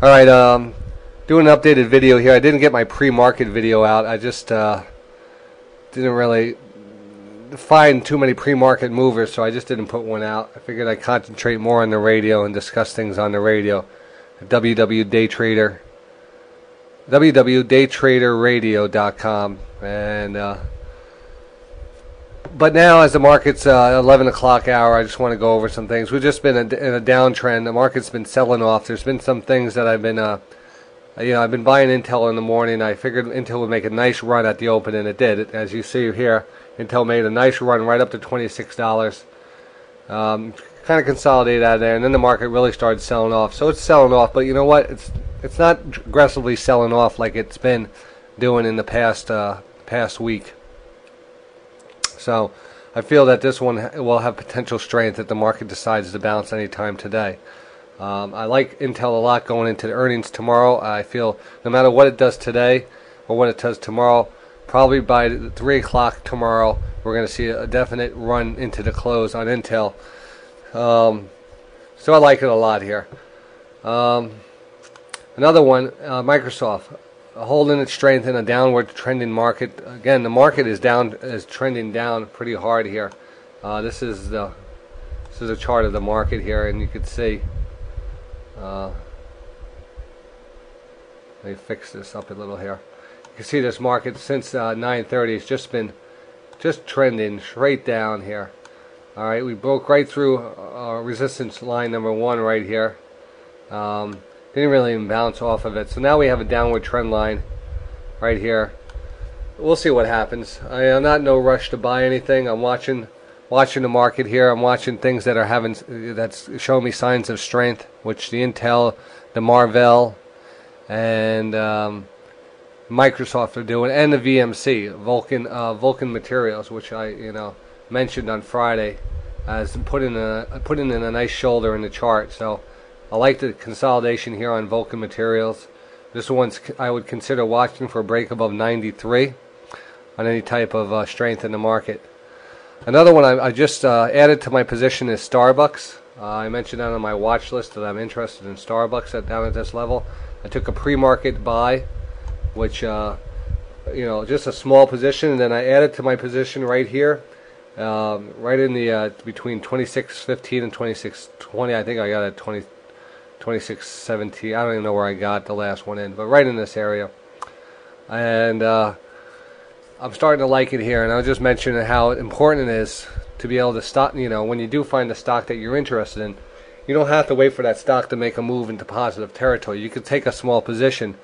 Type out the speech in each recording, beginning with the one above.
Alright, doing an updated video here. I didn't get my pre-market video out. I just didn't really find too many pre-market movers, so I just didn't put one out. I figured I'd concentrate more on the radio and discuss things on the radio. www.DayTraderRadio.com. And but now, as the market's 11 o'clock hour, I just want to go over some things. We've just been in a downtrend. The market's been selling off. There's been some things that I've been, I've been buying Intel in the morning. I figured Intel would make a nice run at the open, and it did. As you see here, Intel made a nice run right up to $26. Kind of consolidated out of there, and then the market really started selling off. So it's selling off, but you know what? It's not aggressively selling off like it's been doing in the past week. So I feel that this one will have potential strength if the market decides to bounce anytime today. I like Intel a lot going into the earnings tomorrow. I feel no matter what it does today or what it does tomorrow, probably by 3 o'clock tomorrow, we're going to see a definite run into the close on Intel. So I like it a lot here. Another one, Microsoft. Holding its strength in a downward trending market. Again, the market is trending down pretty hard here. This is a chart of the market here, and you can see. Let me fix this up a little here. You can see this market since 9:30 has just been trending straight down here. All right, we broke right through resistance line number 1 right here. Didn't really even bounce off of it. So now we have a downward trend line right here. We'll see what happens. I am not in no rush to buy anything. I'm watching the market here. I'm watching things that are that's showing me signs of strength, which the Intel, the Marvell, and Microsoft are doing, and the VMC, Vulcan Materials, which I mentioned on Friday, as putting in a nice shoulder in the chart. So I like the consolidation here on Vulcan Materials. This one's I would consider watching for a break above 93 on any type of strength in the market. Another one I just added to my position is Starbucks. I mentioned that on my watch list that I'm interested in Starbucks down at this level. I took a pre-market buy, which just a small position, and then I added to my position right here, right in the between 26.15 and 26.20. I think I got it 26.17. I don't even know where I got the last one in, but right in this area. And I'm starting to like it here, and I'll just mention how important it is to be able to stop. When you do find a stock that you're interested in, you don't have to wait for that stock to make a move into positive territory. You can take a small position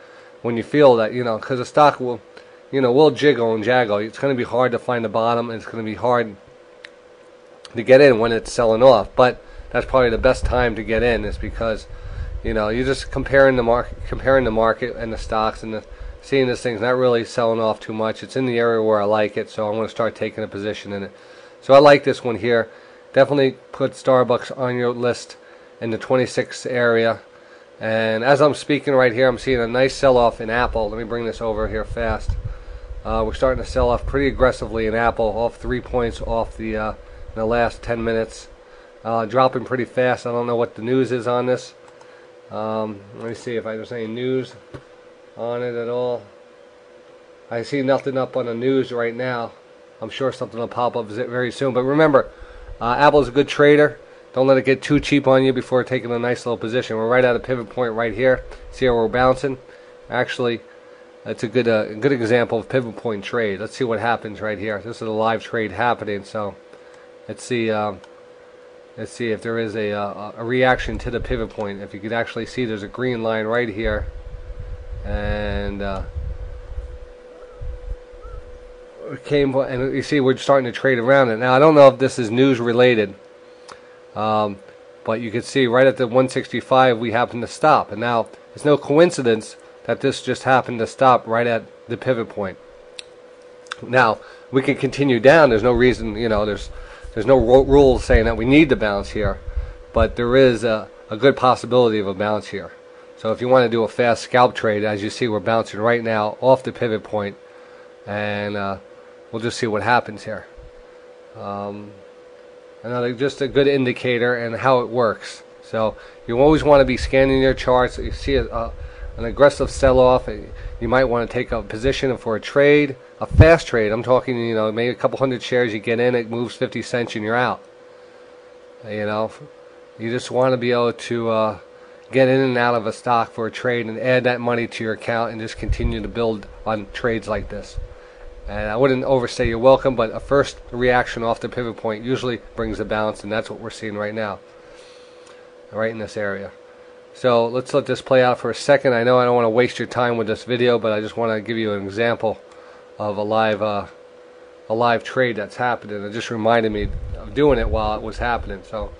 when you feel that, because the stock will, will jiggle and jaggle. It's going to be hard to find the bottom, and it's going to be hard to get in when it's selling off. But that's probably the best time to get in, is because you're just comparing the market and the stocks, and seeing this thing's not really selling off too much. It's in the area where I like it, so I'm going to start taking a position in it. So I like this one here. Definitely put Starbucks on your list in the 26 area. And as I'm speaking right here, I'm seeing a nice sell-off in Apple. Let me bring this over here fast. We're starting to sell off pretty aggressively in Apple, off 3 points off the last 10 minutes. Dropping pretty fast. I don't know what the news is on this. Let me see if there's any news on it at all. I see nothing up on the news right now. I'm sure something will pop up very soon. But remember, Apple's a good trader. Don't let it get too cheap on you before taking a nice little position. We're right at a pivot point right here. See how we're bouncing? Actually, that's a good example of pivot point trade. Let's see what happens right here. This is a live trade happening. So let's see. Let's see if there is a reaction to the pivot point. If you could actually see, there's a green line right here, and and you see we're starting to trade around it. Now I don't know if this is news related, but you can see right at the 165 we happen to stop, and now it's no coincidence that this just happened to stop right at the pivot point. Now we can continue down. There's no reason, there's no rule saying that we need to bounce here, but there is a good possibility of a bounce here. So if you want to do a fast scalp trade, as you see, we're bouncing right now off the pivot point, and we'll just see what happens here. Another just a good indicator and how it works. So you always want to be scanning your charts. You see an aggressive sell-off, you might want to take a position for a trade, a fast trade. I'm talking, maybe a couple hundred shares. You get in, it moves 50 cents, and you're out. You just want to be able to get in and out of a stock for a trade and add that money to your account and just continue to build on trades like this. And I wouldn't overstay your welcome, but a first reaction off the pivot point usually brings a bounce, and that's what we're seeing right now, right in this area. So let's let this play out for a second. I know I don't want to waste your time with this video, but I just want to give you an example of a live trade that's happening. It just reminded me of doing it while it was happening. So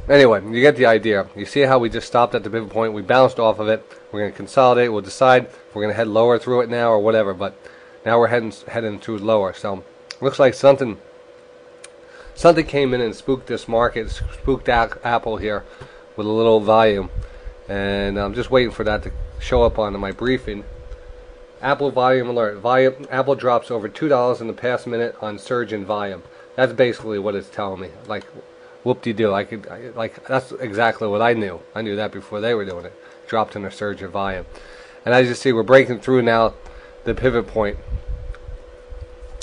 anyway, you get the idea. You see how we just stopped at the pivot point. We bounced off of it. We're going to consolidate. We'll decide if we're going to head lower through it now or whatever. But now we're heading through lower. So looks like something came in and spooked this market, spooked Apple here with a little volume. And I'm just waiting for that to show up on my briefing. Apple volume alert. Apple drops over $2 in the past minute on surge in volume. That's basically what it's telling me. Like, whoop-de-doo. That's exactly what I knew. I knew that before they were doing it. Dropped in a surge in volume. And as you see, we're breaking through now the pivot point.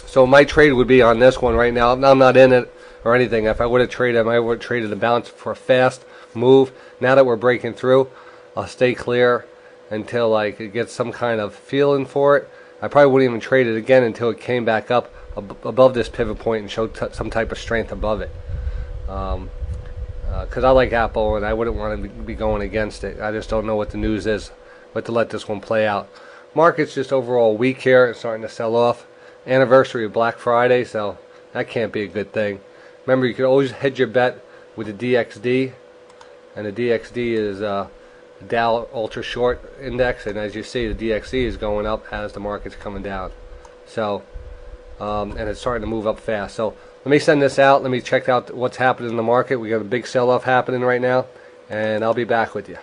So my trade would be on this one right now. I'm not in it or anything. If I would have traded, I would have traded the bounce for a fast move. Now that we're breaking through, I'll stay clear until it gets some kind of feeling for it. I probably wouldn't even trade it again until it came back up above this pivot point and showed some type of strength above it. Because I like Apple and I wouldn't want to be going against it. I just don't know what the news is, but to let this one play out. Market's just overall weak here. It's starting to sell off. Anniversary of Black Friday, so that can't be a good thing. Remember, you can always hedge your bet with the DXD, and the DXD is Dow Ultra Short Index, and as you see, the DXD is going up as the market's coming down. So, and it's starting to move up fast. So let me send this out. Let me check out what's happening in the market. We got a big sell-off happening right now, and I'll be back with you.